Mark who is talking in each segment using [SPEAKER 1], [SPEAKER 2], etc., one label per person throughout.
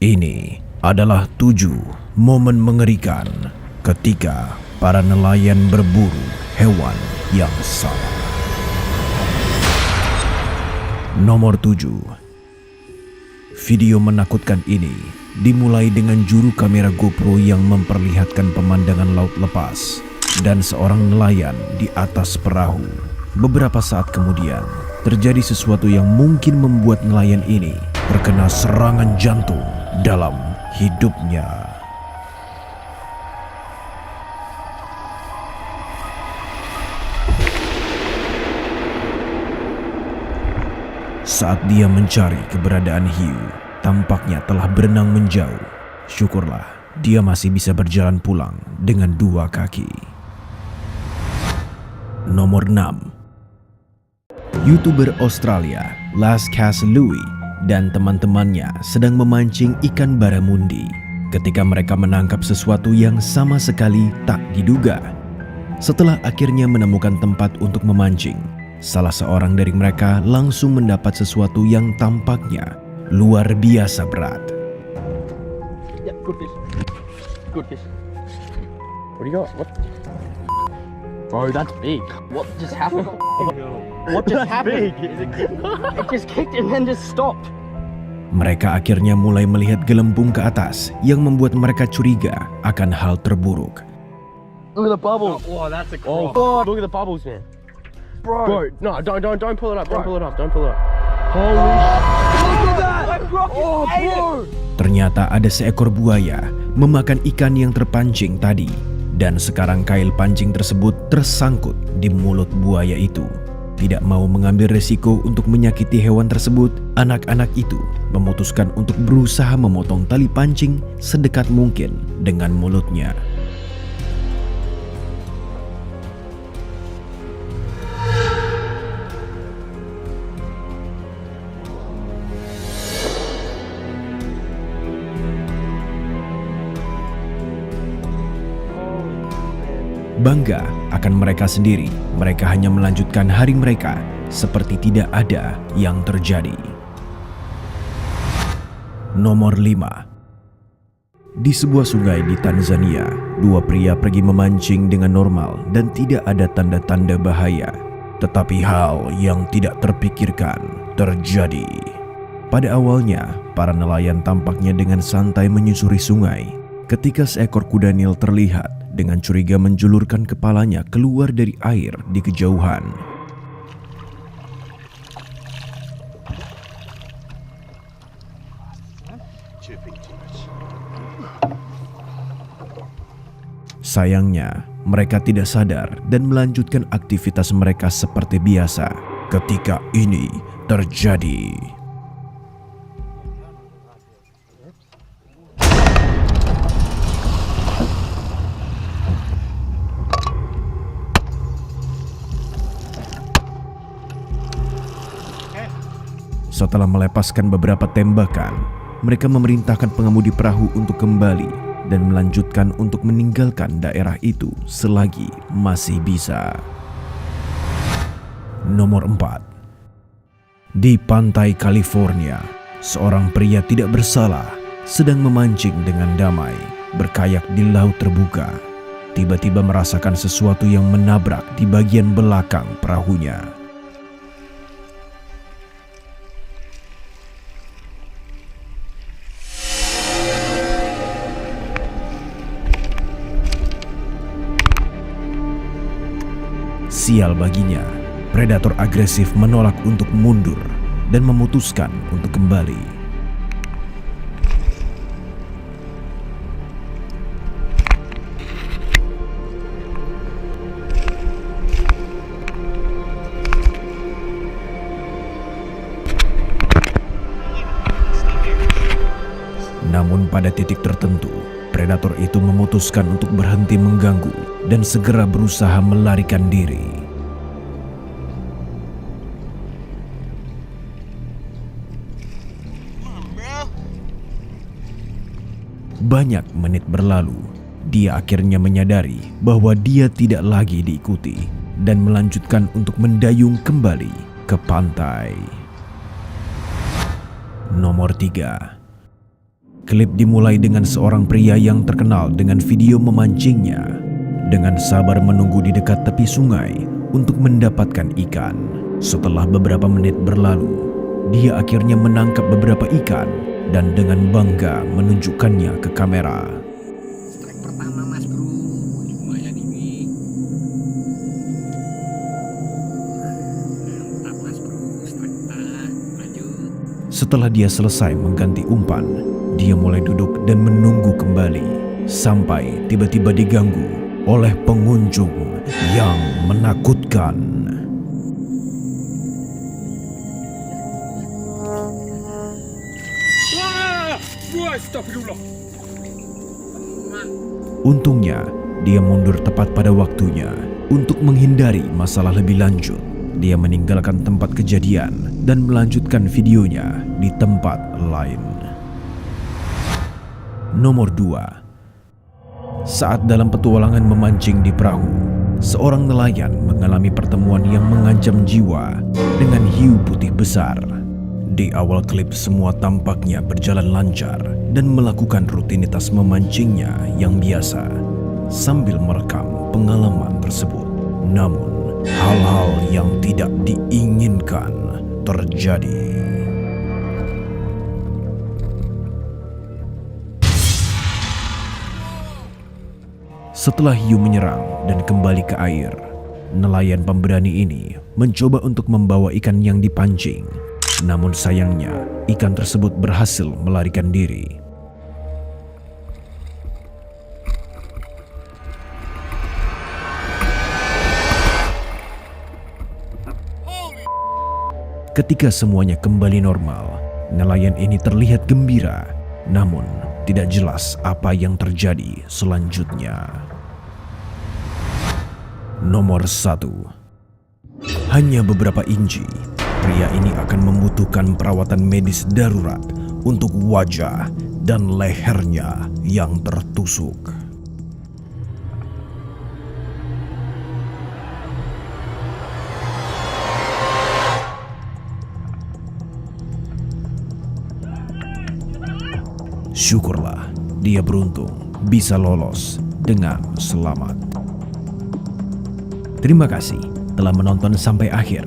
[SPEAKER 1] Ini adalah 7 momen mengerikan ketika para nelayan berburu hewan yang sama. Nomor 7. Video menakutkan ini dimulai dengan juru kamera GoPro yang memperlihatkan pemandangan laut lepas dan seorang nelayan di atas perahu. Beberapa saat kemudian, terjadi sesuatu yang mungkin membuat nelayan ini terkena serangan jantung dalam hidupnya. Saat dia mencari keberadaan hiu, tampaknya telah berenang menjauh. Syukurlah, dia masih bisa berjalan pulang dengan 2 kaki. Nomor 6. YouTuber Australia Last Cast Louis dan teman-temannya sedang memancing ikan barramundi ketika mereka menangkap sesuatu yang sama sekali tak diduga. Setelah akhirnya menemukan tempat untuk memancing, salah seorang dari mereka langsung mendapat sesuatu yang tampaknya luar biasa berat.
[SPEAKER 2] Yeah, good fish. Good fish. What do you got? What? Bro, that's big. What just happened? What just happened? It just kicked and then just stopped.
[SPEAKER 1] Mereka akhirnya mulai melihat gelembung ke atas yang membuat mereka curiga akan hal terburuk.
[SPEAKER 2] Look at the bubbles.
[SPEAKER 3] Oh, that's a
[SPEAKER 2] Oh,
[SPEAKER 3] crop.
[SPEAKER 2] look at the bubbles, man.
[SPEAKER 3] Bro.
[SPEAKER 2] No, don't pull it up. Don't
[SPEAKER 3] Bro.
[SPEAKER 2] pull it up. Don't pull it up. Holy
[SPEAKER 3] Look at that.
[SPEAKER 2] Oh, bro.
[SPEAKER 1] Ternyata ada seekor buaya memakan ikan yang terpancing tadi, dan sekarang kail pancing tersebut tersangkut di mulut buaya itu. Tidak mau mengambil resiko untuk menyakiti hewan tersebut, anak-anak itu memutuskan untuk berusaha memotong tali pancing sedekat mungkin dengan mulutnya. Bangga akan mereka sendiri, mereka hanya melanjutkan hari mereka seperti tidak ada yang terjadi. Nomor 5. Di sebuah sungai di Tanzania, 2 pria pergi memancing dengan normal dan tidak ada tanda-tanda bahaya. Tetapi hal yang tidak terpikirkan terjadi. Pada awalnya, para nelayan tampaknya dengan santai menyusuri sungai ketika seekor kuda Nil terlihat dengan curiga menjulurkan kepalanya keluar dari air di kejauhan. Sayangnya, mereka tidak sadar dan melanjutkan aktivitas mereka seperti biasa ketika ini terjadi. Setelah melepaskan beberapa tembakan, mereka memerintahkan pengemudi perahu untuk kembali dan melanjutkan untuk meninggalkan daerah itu selagi masih bisa. Nomor 4. Di pantai California, seorang pria tidak bersalah sedang memancing dengan damai, berkayak di laut terbuka. Tiba-tiba merasakan sesuatu yang menabrak di bagian belakang perahunya. Sial baginya, predator agresif menolak untuk mundur dan memutuskan untuk kembali. Namun pada titik tertentu, predator itu memutuskan untuk berhenti mengganggu dan segera berusaha melarikan diri. Banyak menit berlalu, dia akhirnya menyadari bahwa dia tidak lagi diikuti dan melanjutkan untuk mendayung kembali ke pantai. Nomor 3. Klip dimulai dengan seorang pria yang terkenal dengan video memancingnya. Dengan sabar menunggu di dekat tepi sungai untuk mendapatkan ikan. Setelah beberapa menit berlalu, dia akhirnya menangkap beberapa ikan dan dengan bangga menunjukkannya ke kamera.
[SPEAKER 4] Strike pertama mas bro, lumayan ini. Mantap mas bro, strike lanjut.
[SPEAKER 1] Setelah dia selesai mengganti umpan, dia mulai duduk dan menunggu kembali sampai tiba-tiba diganggu oleh pengunjung yang menakutkan. Untungnya, dia mundur tepat pada waktunya untuk menghindari masalah lebih lanjut. Dia meninggalkan tempat kejadian dan melanjutkan videonya di tempat lain. Nomor 2. Saat dalam petualangan memancing di perahu, seorang nelayan mengalami pertemuan yang mengancam jiwa dengan hiu putih besar. Di awal klip semua tampaknya berjalan lancar dan melakukan rutinitas memancingnya yang biasa sambil merekam pengalaman tersebut. Namun, hal-hal yang tidak diinginkan terjadi. Setelah hiu menyerang dan kembali ke air, nelayan pemberani ini mencoba untuk membawa ikan yang dipancing. Namun sayangnya, ikan tersebut berhasil melarikan diri. Ketika semuanya kembali normal, nelayan ini terlihat gembira. Namun, tidak jelas apa yang terjadi selanjutnya. Nomor 1. Hanya beberapa inci, pria ini akan membutuhkan perawatan medis darurat untuk wajah dan lehernya yang tertusuk. Syukurlah dia beruntung bisa lolos dengan selamat. Terima kasih telah menonton sampai akhir.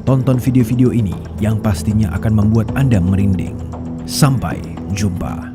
[SPEAKER 1] Tonton video-video ini yang pastinya akan membuat Anda merinding. Sampai jumpa.